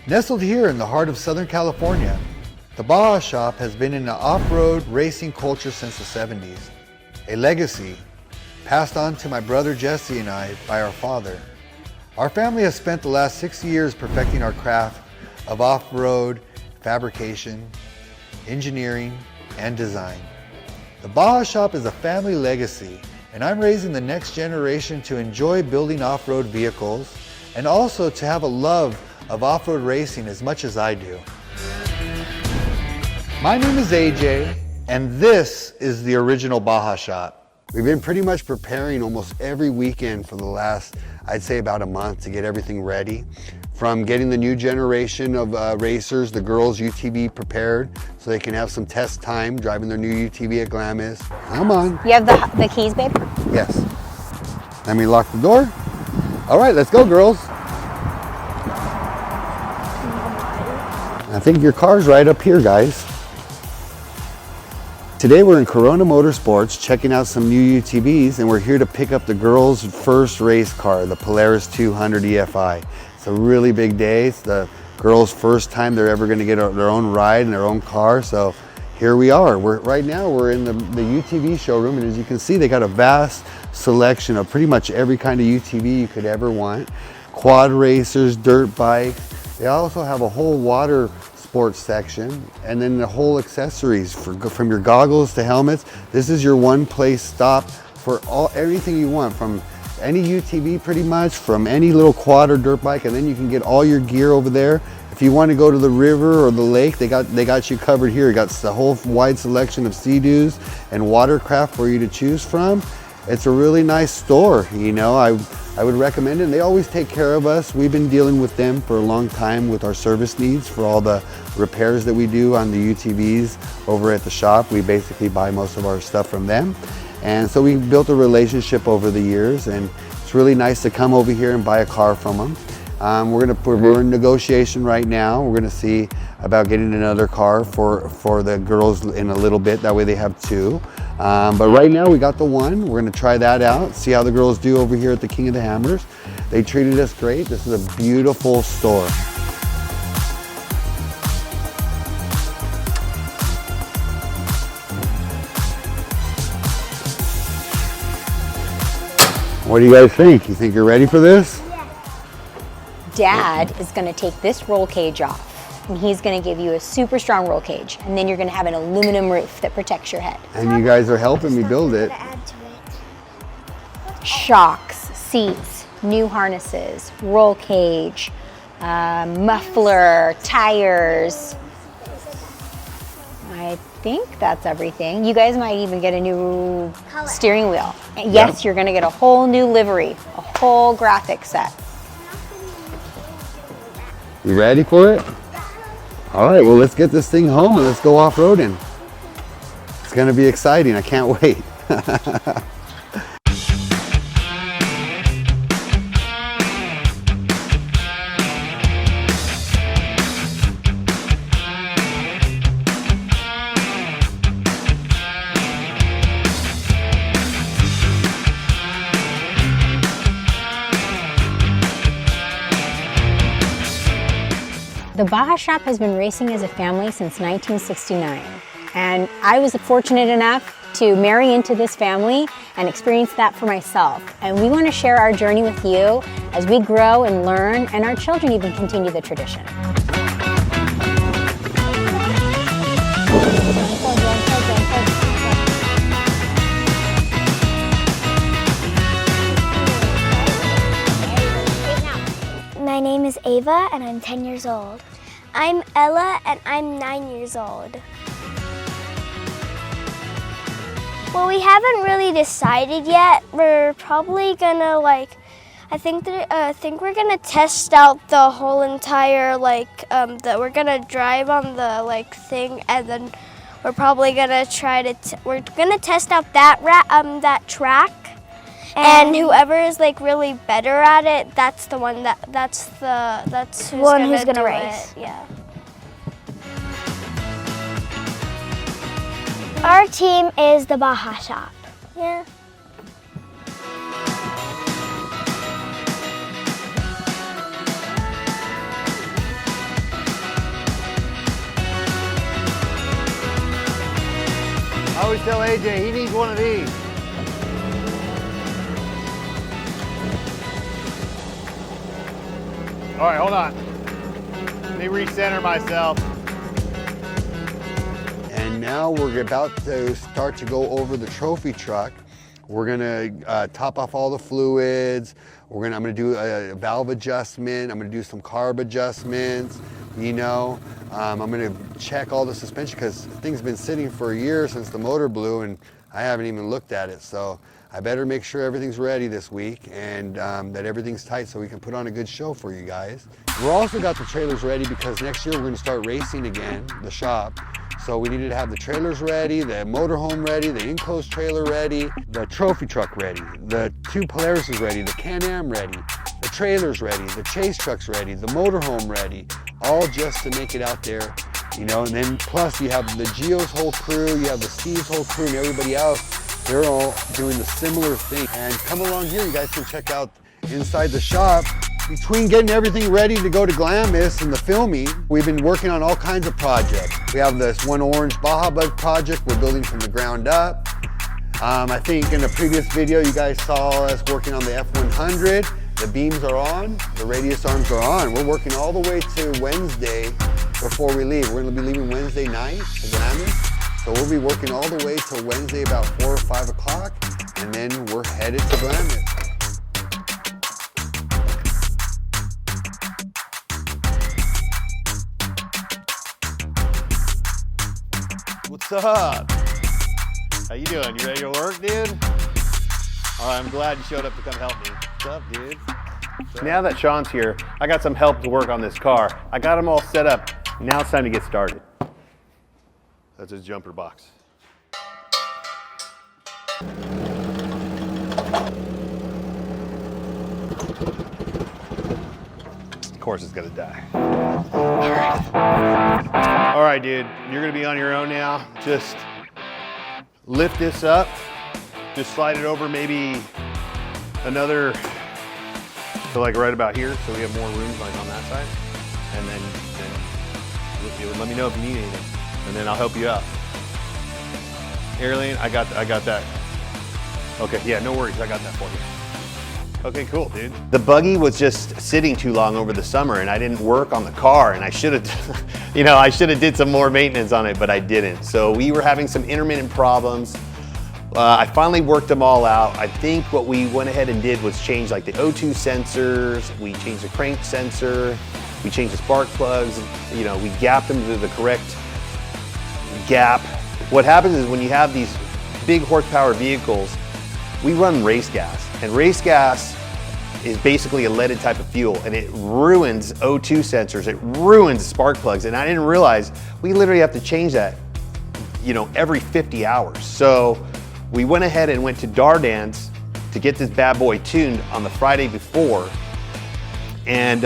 Nestled here in the heart of Southern California, the Baja shop has been in the off-road racing culture since the 70s, a legacy passed on to my brother Jesse and I by our father. Our family has spent the last 6 years perfecting our craft of off-road fabrication, engineering, and design. The Baja shop is a family legacy, and I'm raising the next generation to enjoy building off-road vehicles and also to have a love of off-road racing as much as I do. My name is AJ, and this is the original Baja shop. We've been pretty much preparing almost every weekend for the last, I'd say about a month, to get everything ready. From getting the new generation of racers, the girls' UTV prepared so they can have some test time driving their new UTV at Glamis. Come on. You have the keys, babe? Yes. Let me lock the door. All right, let's go, girls. I think your car's right up here, guys. Today we're in Corona Motorsports checking out some new UTVs, and we're here to pick up the girls' first race car, the Polaris 200 EFI. It's a really big day. It's the girls' first time they're ever going to get their own ride in their own car, so here we are. Right now we're in the UTV showroom, and as you can see, they got a vast selection of pretty much every kind of UTV you could ever want. Quad racers, dirt bikes. They also have a whole water sports section, and then the whole accessories from your goggles to helmets. This is your one place stop for everything you want, from any UTV pretty much, from any little quad or dirt bike, and then you can get all your gear over there. If you want to go to the river or the lake, they got you covered here. You got the whole wide selection of Sea-Doos and watercraft for you to choose from. It's a really nice store, you know. I would recommend it, and they always take care of us. We've been dealing with them for a long time with our service needs for all the repairs that we do on the UTVs over at the shop. We basically buy most of our stuff from them. And so we built a relationship over the years, and it's really nice to come over here and buy a car from them. We're in negotiation right now. We're gonna see about getting another car for the girls in a little bit. That way they have two. But right now we got the one. We're gonna try that out, see how the girls do over here at the King of the Hammers. They treated us great. This is a beautiful store. What do you guys think? You think you're ready for this? Dad is going to take this roll cage off, and he's going to give you a super strong roll cage, and then you're going to have an aluminum roof that protects your head. And you guys are helping me build it. Shocks, seats, new harnesses, roll cage, muffler, tires. I think that's everything. You guys might even get a new steering wheel. And yes, you're going to get a whole new livery, a whole graphic set. You ready for it? All right, well, let's get this thing home and let's go off-roading. It's gonna be exciting, I can't wait. The Baja shop has been racing as a family since 1969, and I was fortunate enough to marry into this family and experience that for myself. And we want to share our journey with you as we grow and learn, and our children even continue the tradition. My name is Ava, and I'm 10 years old. I'm Ella, and I'm 9 years old. Well, we haven't really decided yet. We're probably gonna I think we're gonna test out the whole entire that we're gonna drive on the thing, and then we're probably gonna we're gonna test out that track. And whoever is really better at it, that's the one that's who's gonna race. Yeah. Our team is the Baja shop. Yeah. I always tell AJ he needs one of these. All right, hold on. Let me recenter myself. And now we're about to start to go over the trophy truck. We're gonna top off all the fluids. I'm gonna do a valve adjustment. I'm gonna do some carb adjustments. You know, I'm gonna check all the suspension because the thing's been sitting for a year since the motor blew and I haven't even looked at it. So I better make sure everything's ready this week and that everything's tight so we can put on a good show for you guys. We're also got the trailers ready because next year we're gonna start racing again, the shop. So we needed to have the trailers ready, the motorhome ready, the enclosed trailer ready, the trophy truck ready, the 2 Polarises ready, the Can-Am ready, the trailers ready, the chase trucks ready, the motorhome ready, all just to make it out there, you know. And then plus you have the Geo's whole crew, you have the Steve's whole crew and everybody else. They're all doing the similar thing. And come along here, you guys can check out inside the shop. Between getting everything ready to go to Glamis and the filming, we've been working on all kinds of projects. We have this one orange Baja bug project we're building from the ground up. I think in the previous video you guys saw us working on the F100. The beams are on, the radius arms are on. We're working all the way to Wednesday before we leave. We're gonna be leaving Wednesday night to Glamis. So we'll be working all the way till Wednesday about 4 or 5 o'clock, and then we're headed to Glamis. What's up? How you doing? You ready to work, dude? All right, I'm glad you showed up to come help me. What's up, dude? What's up? Now that Sean's here, I got some help to work on this car. I got them all set up. Now it's time to get started. That's his jumper box. Of course it's gonna die. All right, dude, you're gonna be on your own now. Just lift this up, just slide it over maybe another, so like right about here, so we have more room like on that side. And then let me know if you need anything, and then I'll help you out. Airlane, I got that. Okay, yeah, no worries, I got that for you. Okay, cool, dude. The buggy was just sitting too long over the summer and I didn't work on the car, and I should have, I should have did some more maintenance on it, but I didn't. So we were having some intermittent problems. I finally worked them all out. I think what we went ahead and did was change like the O2 sensors, we changed the crank sensor, we changed the spark plugs, we gapped them to the correct gap. What happens is when you have these big horsepower vehicles, we run race gas, and race gas is basically a leaded type of fuel, and it ruins O2 sensors, it ruins spark plugs, and I didn't realize we literally have to change that, every 50 hours. So we went ahead and went to Dardan's to get this bad boy tuned on the Friday before, and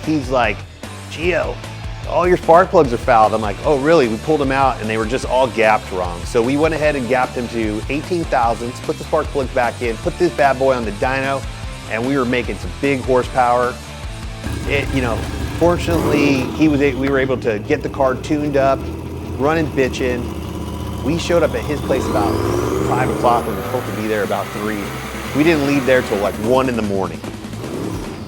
he's like, Geo, all your spark plugs are fouled. I'm like, oh really? We pulled them out and they were just all gapped wrong. So we went ahead and gapped them to 18 thousandths, put the spark plugs back in, put this bad boy on the dyno, and we were making some big horsepower. Fortunately, we were able to get the car tuned up, running bitchin'. We showed up at his place about 5 o'clock when we were supposed to be there about 3. We didn't leave there till like 1 in the morning.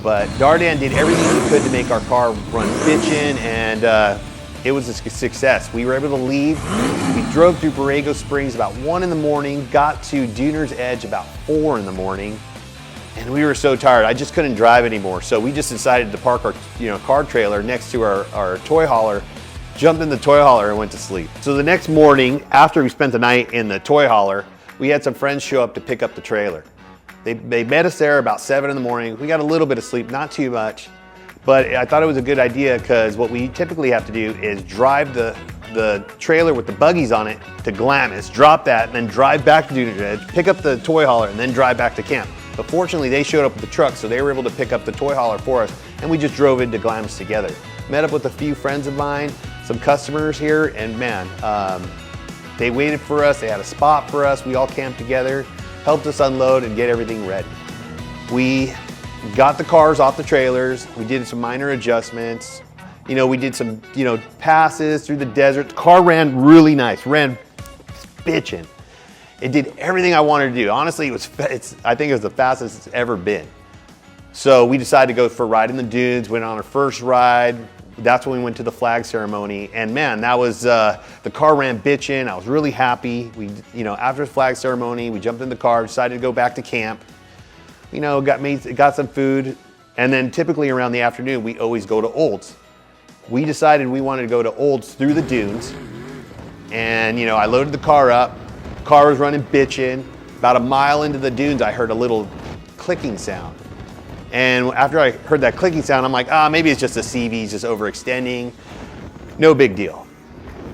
But Dardan did everything he could to make our car run bitchin', and it was a success. We were able to leave. We drove through Borrego Springs about 1 in the morning, got to Duner's Edge about 4 in the morning, and we were so tired. I just couldn't drive anymore. So we just decided to park our car trailer next to our toy hauler, jumped in the toy hauler and went to sleep. So the next morning, after we spent the night in the toy hauler, we had some friends show up to pick up the trailer. They met us there about 7 in the morning. We got a little bit of sleep, not too much, but I thought it was a good idea because what we typically have to do is drive the trailer with the buggies on it to Glamis, drop that, and then drive back to Duner's Edge, pick up the toy hauler, and then drive back to camp. But fortunately, they showed up with the truck, so they were able to pick up the toy hauler for us, and we just drove into Glamis together. Met up with a few friends of mine, some customers here, and man, they waited for us, they had a spot for us, we all camped together, helped us unload and get everything ready. We got the cars off the trailers, we did some minor adjustments, we did some, passes through the desert. The car ran really nice, ran bitching. It did everything I wanted to do. Honestly, I think it was the fastest it's ever been. So we decided to go for a ride in the dunes, went on our first ride. That's when we went to the flag ceremony. And man, that was, the car ran bitching. I was really happy. After the flag ceremony, we jumped in the car, decided to go back to camp. Got some food. And then typically around the afternoon, we always go to Olds. We decided we wanted to go to Olds through the dunes. And I loaded the car up. Car was running bitching. About a mile into the dunes, I heard a little clicking sound. And after I heard that clicking sound, I'm like, maybe it's just a CV just overextending. No big deal.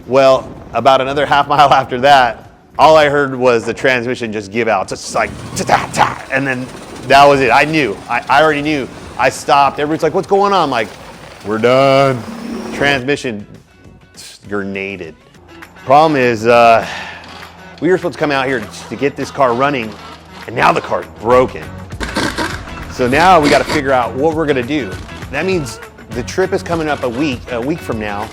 Well, about another half mile after that, all I heard was the transmission just give out, just like, ta-ta-ta, and then that was it. I knew, I already knew. I stopped, everybody's like, what's going on? I'm like, we're done. Transmission grenaded. Problem is, we were supposed to come out here to get this car running, and now the car's broken. So now we got to figure out what we're gonna do. That means the trip is coming up a week from now.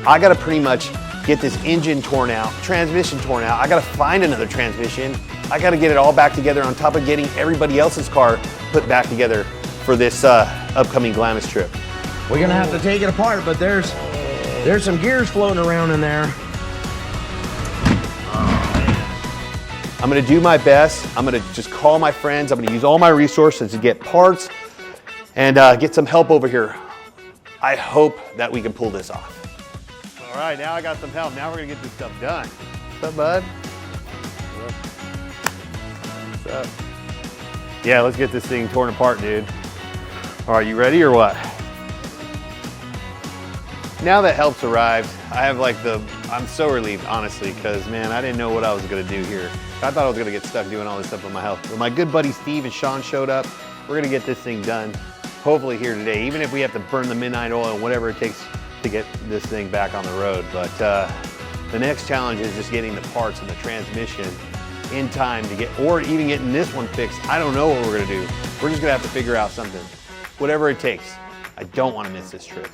I got to pretty much get this engine torn out, transmission torn out. I got to find another transmission. I got to get it all back together on top of getting everybody else's car put back together for this upcoming Glamis trip. We're gonna have to take it apart, but there's some gears floating around in there. I'm gonna do my best. I'm gonna just call my friends. I'm gonna use all my resources to get parts and get some help over here. I hope that we can pull this off. All right, now I got some help. Now we're gonna get this stuff done. What's up, bud? What's up? Yeah, let's get this thing torn apart, dude. All right, you ready or what? Now that help's arrived, I'm so relieved, honestly, because man, I didn't know what I was gonna do here. I thought I was gonna get stuck doing all this stuff on my health. But my good buddy Steve and Sean showed up. We're gonna get this thing done, hopefully here today, even if we have to burn the midnight oil and whatever it takes to get this thing back on the road. But the next challenge is just getting the parts and the transmission in time to or even getting this one fixed. I don't know what we're gonna do. We're just gonna have to figure out something, whatever it takes. I don't wanna miss this trip.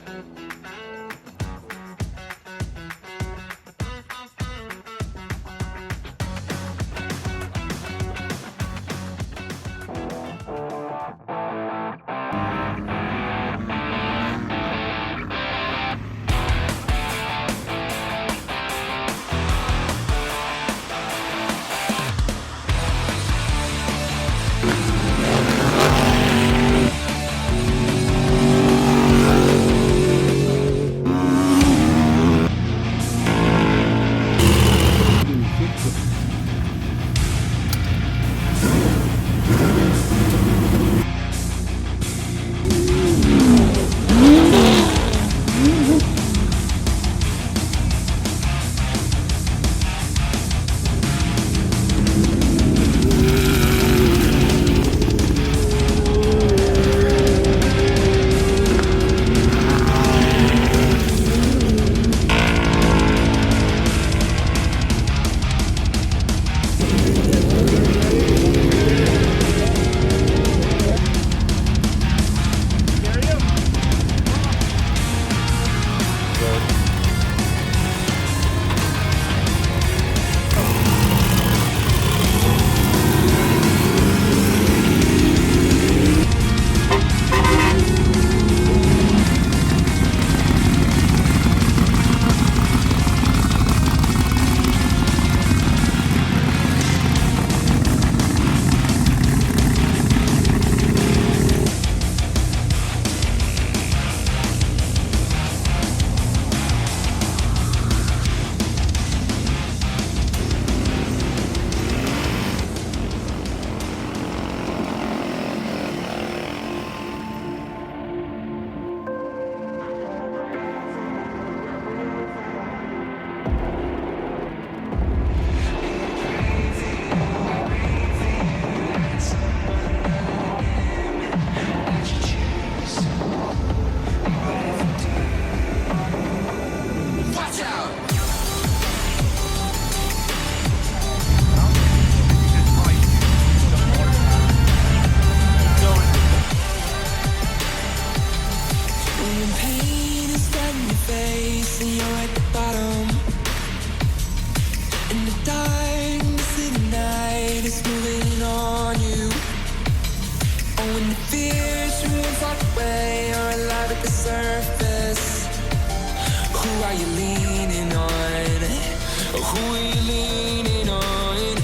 Or who are you leaning on?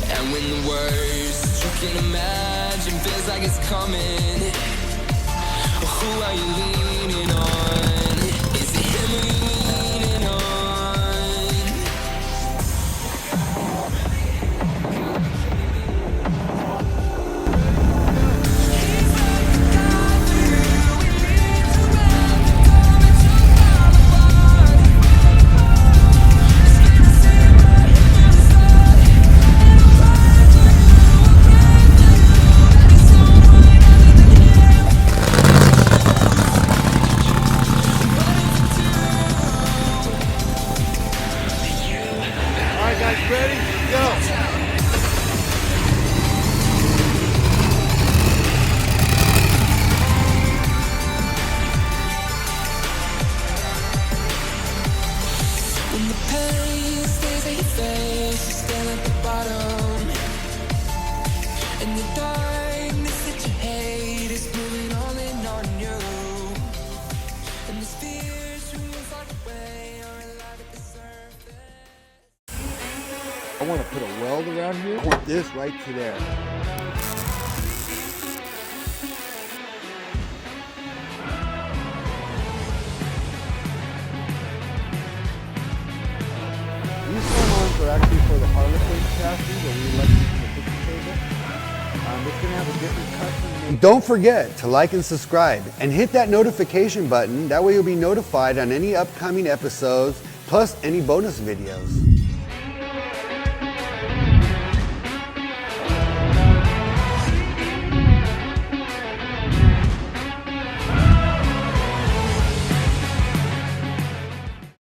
And when the worst you can imagine feels like it's coming, who are you leaning on? Is it him who you're leaning on? When the pain stays at your face, you stand at the bottom, and the darkness that you hate is moving on and on you, and this fear swims like a way or a light at the surface. I want to put a weld around here. I want this right to there. These front arms are actually for the Harlequin chassis that we left in the picture table. It's going to have a different custom. Don't forget to like and subscribe and hit that notification button. That way you'll be notified on any upcoming episodes plus any bonus videos.